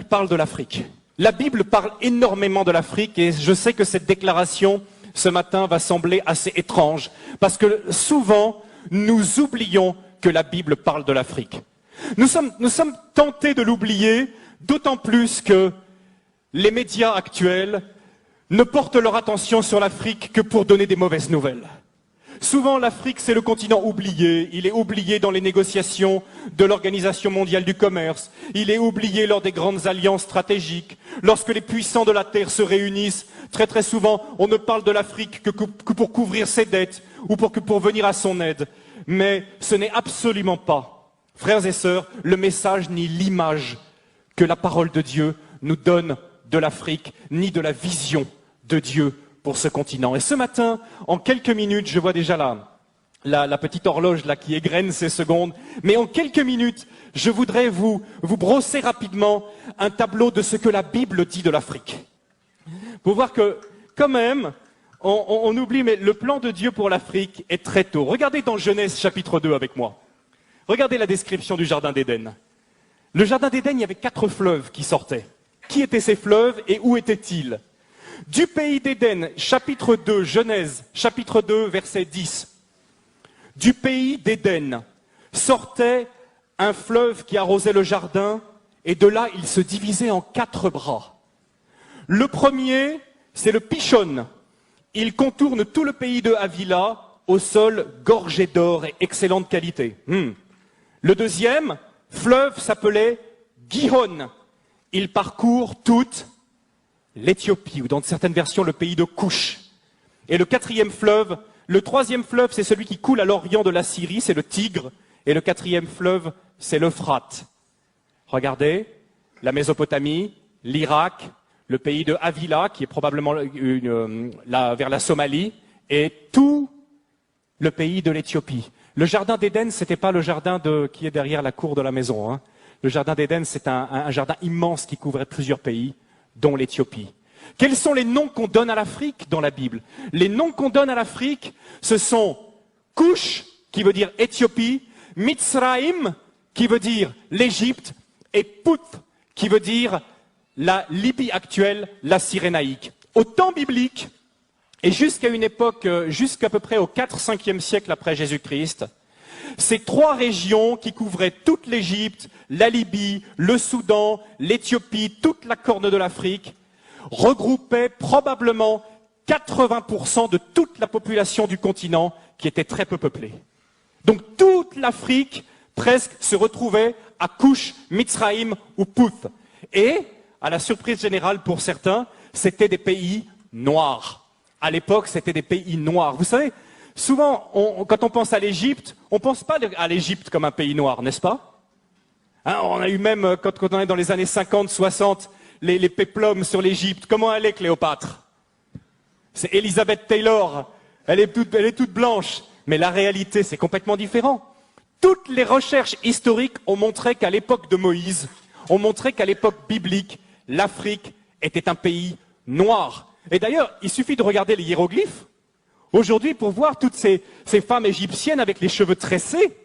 Bible parle de l'Afrique. La Bible parle énormément de l'Afrique et je sais que cette déclaration ce matin va sembler assez étrange parce que souvent nous oublions que la Bible parle de l'Afrique. Nous sommes tentés de l'oublier, d'autant plus que les médias actuels ne portent leur attention sur l'Afrique que pour donner des mauvaises nouvelles. Souvent, l'Afrique, c'est le continent oublié. Il est oublié dans les négociations de l'Organisation mondiale du commerce. Il est oublié lors des grandes alliances stratégiques. Lorsque les puissants de la Terre se réunissent, très très souvent, on ne parle de l'Afrique que pour couvrir ses dettes ou pour venir à son aide. Mais ce n'est absolument pas, frères et sœurs, le message ni l'image que la parole de Dieu nous donne de l'Afrique, ni de la vision de Dieu pour ce continent. Et ce matin, en quelques minutes, je vois déjà la petite horloge là qui égrène ses secondes, mais en quelques minutes, je voudrais vous brosser rapidement un tableau de ce que la Bible dit de l'Afrique. Pour voir que, quand même, on oublie, mais le plan de Dieu pour l'Afrique est très tôt. Regardez dans Genèse chapitre 2 avec moi. Regardez la description du Jardin d'Éden. Le Jardin d'Éden, il y avait 4 fleuves qui sortaient. Qui étaient ces fleuves et où étaient-ils? Du pays d'Éden, chapitre 2, Genèse, chapitre 2, verset 10. Du pays d'Éden sortait un fleuve qui arrosait le jardin, et de là, il se divisait en 4 bras. Le premier, c'est le Pishon. Il contourne tout le pays de Havila, au sol gorgé d'or et excellente qualité. Le deuxième, fleuve s'appelait Gihon. Il parcourt toute l'Éthiopie, ou dans certaines versions, le pays de Couche. Et le troisième fleuve, c'est celui qui coule à l'orient de la Syrie, c'est le Tigre. Et le 4e fleuve, c'est l'Euphrate. Regardez, la Mésopotamie, l'Irak, le pays de Havila, qui est probablement vers la Somalie, et tout le pays de l'Éthiopie. Le jardin d'Éden, c'était pas le jardin qui est derrière la cour de la maison. Hein. Le jardin d'Éden, c'est un jardin immense qui couvrait plusieurs pays, dont l'Éthiopie. Quels sont les noms qu'on donne à l'Afrique dans la Bible? Les noms qu'on donne à l'Afrique, ce sont Couche, qui veut dire Éthiopie, Mitzraïm, qui veut dire l'Égypte, et Put, qui veut dire la Libye actuelle, la Cyrénaïque. Au temps biblique, et jusqu'à une époque, jusqu'à peu près au 4-5e siècle après Jésus-Christ, ces 3 régions qui couvraient toute l'Égypte, la Libye, le Soudan, l'Éthiopie, toute la corne de l'Afrique, regroupaient probablement 80% de toute la population du continent qui était très peu peuplée. Donc toute l'Afrique presque se retrouvait à Couche, Mitzraïm ou Put. Et, à la surprise générale pour certains, c'était des pays noirs. À l'époque, c'était des pays noirs. Vous savez, souvent, quand on pense à l'Égypte, on ne pense pas à l'Égypte comme un pays noir, n'est-ce pas? Hein, on a eu même, quand on est dans les années 50, 60, les péplums sur l'Égypte. Comment elle est, Cléopâtre? C'est Elizabeth Taylor. Elle est toute blanche. Mais la réalité, c'est complètement différent. Toutes les recherches historiques ont montré qu'à l'époque de Moïse, ont montré qu'à l'époque biblique, l'Afrique était un pays noir. Et d'ailleurs, il suffit de regarder les hiéroglyphes aujourd'hui pour voir toutes ces femmes égyptiennes avec les cheveux tressés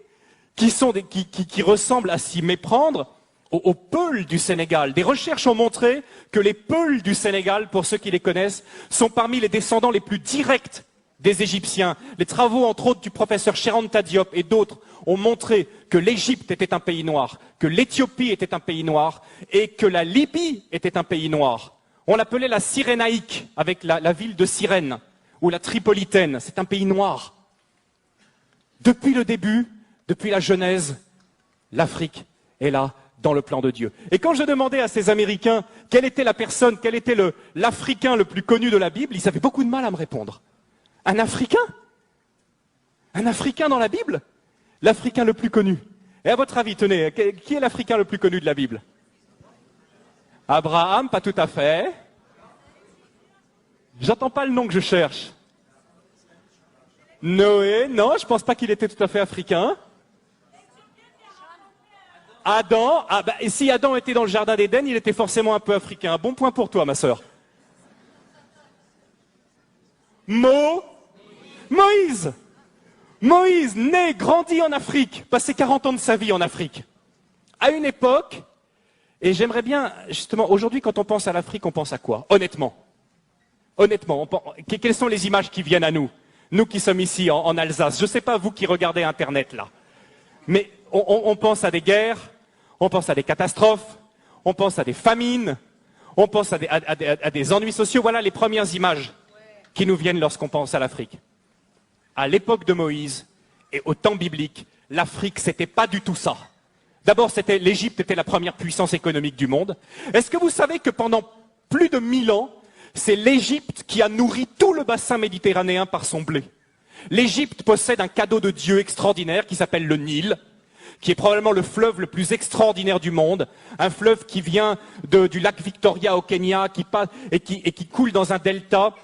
qui ressemblent à s'y méprendre aux Peuls du Sénégal. Des recherches ont montré que les Peuls du Sénégal, pour ceux qui les connaissent, sont parmi les descendants les plus directs des Égyptiens. Les travaux, entre autres, du professeur Cheranta Diop et d'autres ont montré que l'Égypte était un pays noir, que l'Éthiopie était un pays noir et que la Libye était un pays noir. On l'appelait la Cyrénaïque, avec la ville de Cyrène, ou la Tripolitaine. C'est un pays noir. Depuis le début, depuis la Genèse, l'Afrique est là dans le plan de Dieu. Et quand je demandais à ces Américains quelle était l'Africain le plus connu de la Bible, ils avaient beaucoup de mal à me répondre. Un Africain? Un Africain dans la Bible? L'Africain le plus connu. Et à votre avis, tenez, qui est l'Africain le plus connu de la Bible? Abraham, pas tout à fait. J'entends pas le nom que je cherche. Noé, non, je pense pas qu'il était tout à fait africain. Adam, et si Adam était dans le jardin d'Éden, il était forcément un peu africain. Bon point pour toi, ma sœur. Moïse. Moïse, né, grandi en Afrique, passé 40 ans de sa vie en Afrique. À une époque, Et j'aimerais bien, justement, aujourd'hui, quand on pense à l'Afrique, on pense à quoi? Honnêtement. Honnêtement, quelles sont les images qui viennent à nous? Nous qui sommes ici, en Alsace. Je ne sais pas, vous qui regardez Internet, là. Mais on pense à des guerres, on pense à des catastrophes, on pense à des famines, on pense à des ennuis sociaux. Voilà les premières images qui nous viennent lorsqu'on pense à l'Afrique. À l'époque de Moïse et au temps biblique, l'Afrique, c'était pas du tout ça. D'abord, l'Égypte était la première puissance économique du monde. Est-ce que vous savez que pendant plus de 1000 ans, c'est l'Égypte qui a nourri tout le bassin méditerranéen par son blé? L'Égypte possède un cadeau de Dieu extraordinaire qui s'appelle le Nil, qui est probablement le fleuve le plus extraordinaire du monde, un fleuve qui vient du lac Victoria au Kenya, qui coule dans un delta.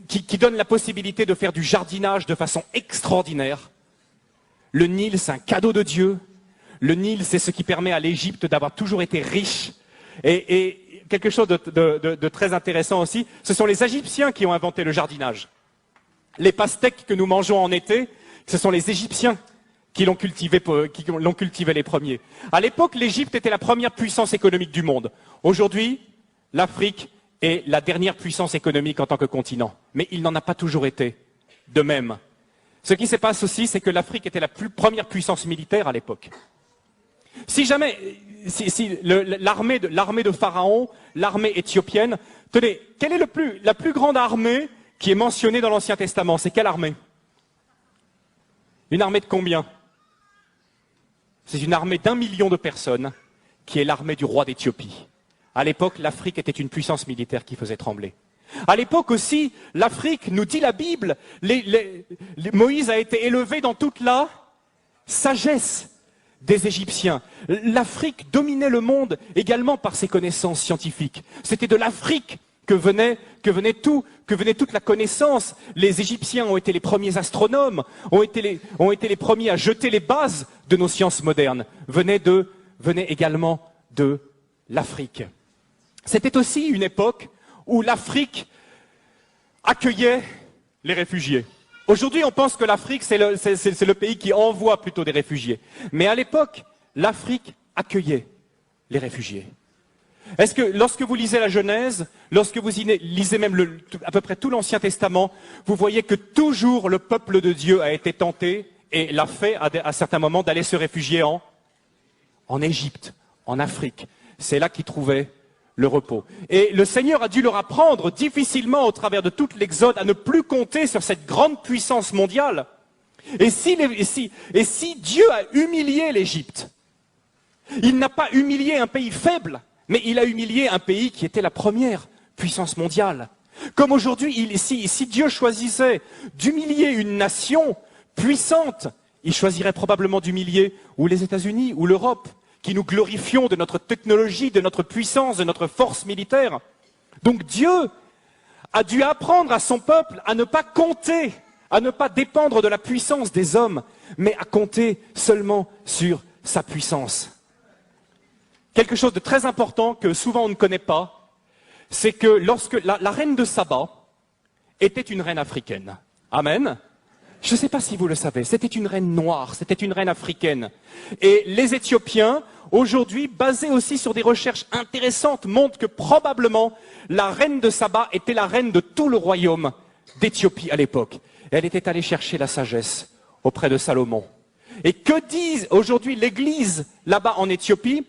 Qui donnent la possibilité de faire du jardinage de façon extraordinaire. Le Nil, c'est un cadeau de Dieu. Le Nil, c'est ce qui permet à l'Égypte d'avoir toujours été riche. Et quelque chose de très intéressant aussi, ce sont les Égyptiens qui ont inventé le jardinage. Les pastèques que nous mangeons en été, ce sont les Égyptiens qui l'ont cultivé les premiers. À l'époque, l'Égypte était la première puissance économique du monde. Aujourd'hui, l'Afrique est la dernière puissance économique en tant que continent. Mais il n'en a pas toujours été de même. Ce qui se passe aussi, c'est que l'Afrique était la première puissance militaire à l'époque. Si jamais, l'armée de Pharaon, l'armée éthiopienne, tenez, quelle est la plus grande armée qui est mentionnée dans l'Ancien Testament? C'est quelle armée? Une armée de combien? C'est une armée d'1 million de personnes qui est l'armée du roi d'Éthiopie. À l'époque, l'Afrique était une puissance militaire qui faisait trembler. À l'époque aussi, l'Afrique, nous dit la Bible, Moïse a été élevé dans toute la sagesse des Égyptiens. L'Afrique dominait le monde également par ses connaissances scientifiques. C'était de l'Afrique que venait toute la connaissance. Les Égyptiens ont été les premiers astronomes, ont été les premiers à jeter les bases de nos sciences modernes. Venait également de l'Afrique. C'était aussi une époque où l'Afrique accueillait les réfugiés. Aujourd'hui, on pense que l'Afrique, c'est le pays qui envoie plutôt des réfugiés. Mais à l'époque, l'Afrique accueillait les réfugiés. Est-ce que lorsque vous lisez la Genèse, lorsque vous lisez même à peu près tout l'Ancien Testament, vous voyez que toujours le peuple de Dieu a été tenté et l'a fait à certains moments d'aller se réfugier en Égypte, en Afrique. C'est là qu'ils trouvaient le repos. Et le Seigneur a dû leur apprendre difficilement au travers de toute l'Exode à ne plus compter sur cette grande puissance mondiale. Et si Dieu a humilié l'Égypte, il n'a pas humilié un pays faible, mais il a humilié un pays qui était la première puissance mondiale. Comme aujourd'hui, si Dieu choisissait d'humilier une nation puissante, il choisirait probablement d'humilier ou les États-Unis ou l'Europe, qui nous glorifions de notre technologie, de notre puissance, de notre force militaire. Donc Dieu a dû apprendre à son peuple à ne pas compter, à ne pas dépendre de la puissance des hommes, mais à compter seulement sur sa puissance. Quelque chose de très important que souvent on ne connaît pas, c'est que lorsque la reine de Saba était une reine africaine. Amen. Je ne sais pas si vous le savez, c'était une reine noire, c'était une reine africaine. Et les Éthiopiens, aujourd'hui, basés aussi sur des recherches intéressantes, montrent que probablement la reine de Saba était la reine de tout le royaume d'Éthiopie à l'époque. Elle était allée chercher la sagesse auprès de Salomon. Et que dit aujourd'hui l'Église là-bas en Éthiopie?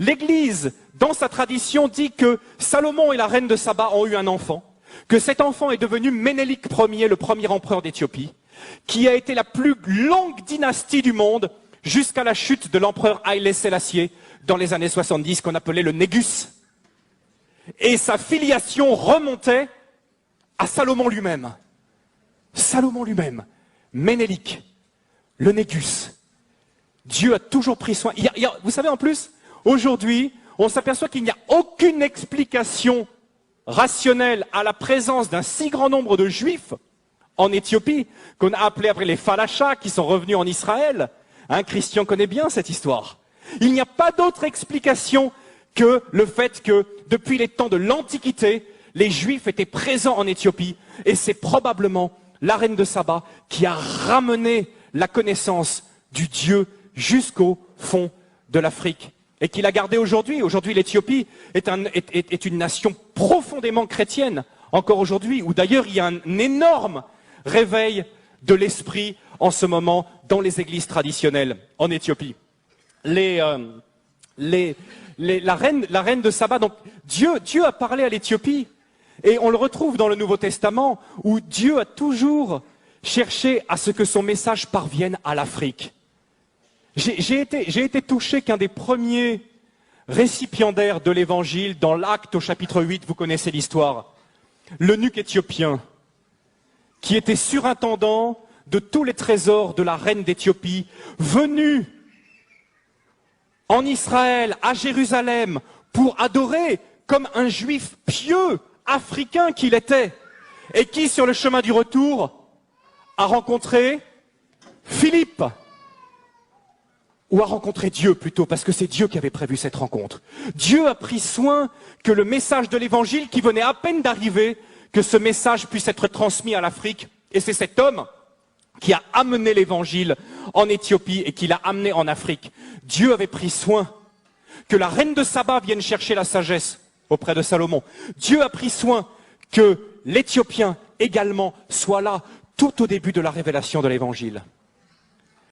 L'Église, dans sa tradition, dit que Salomon et la reine de Saba ont eu un enfant, que cet enfant est devenu Ménélik Ier, le premier empereur d'Éthiopie, qui a été la plus longue dynastie du monde jusqu'à la chute de l'empereur Haïlé Sélassié dans les années 70, qu'on appelait le Négus. Et sa filiation remontait à Salomon lui-même. Salomon lui-même, Ménélik, le Négus. Dieu a toujours pris soin. Vous savez, en plus, aujourd'hui, on s'aperçoit qu'il n'y a aucune explication rationnelle à la présence d'un si grand nombre de Juifs en Éthiopie, qu'on a appelé après les Falachas, qui sont revenus en Israël. Christian connaît bien cette histoire. Il n'y a pas d'autre explication que le fait que, depuis les temps de l'Antiquité, les Juifs étaient présents en Éthiopie, et c'est probablement la reine de Saba qui a ramené la connaissance du Dieu jusqu'au fond de l'Afrique et qu'il a gardé aujourd'hui. Aujourd'hui, l'Éthiopie est une nation profondément chrétienne, encore aujourd'hui, où d'ailleurs il y a un énorme réveil de l'esprit en ce moment dans les églises traditionnelles en Éthiopie. La reine de Saba, donc Dieu a parlé à l'Éthiopie, et on le retrouve dans le Nouveau Testament, où Dieu a toujours cherché à ce que son message parvienne à l'Afrique. J'ai été touché qu'un des premiers récipiendaires de l'Évangile, dans l'Acte au chapitre 8, vous connaissez l'histoire, l'eunuque éthiopien, qui était surintendant de tous les trésors de la reine d'Éthiopie, venu en Israël, à Jérusalem, pour adorer comme un juif pieux, africain qu'il était, et qui, sur le chemin du retour, a rencontré Philippe, ou a rencontré Dieu plutôt, parce que c'est Dieu qui avait prévu cette rencontre. Dieu a pris soin que le message de l'Évangile, qui venait à peine d'arriver, que ce message puisse être transmis à l'Afrique. Et c'est cet homme qui a amené l'Évangile en Éthiopie et qui l'a amené en Afrique. Dieu avait pris soin que la reine de Saba vienne chercher la sagesse auprès de Salomon. Dieu a pris soin que l'Éthiopien également soit là tout au début de la révélation de l'Évangile.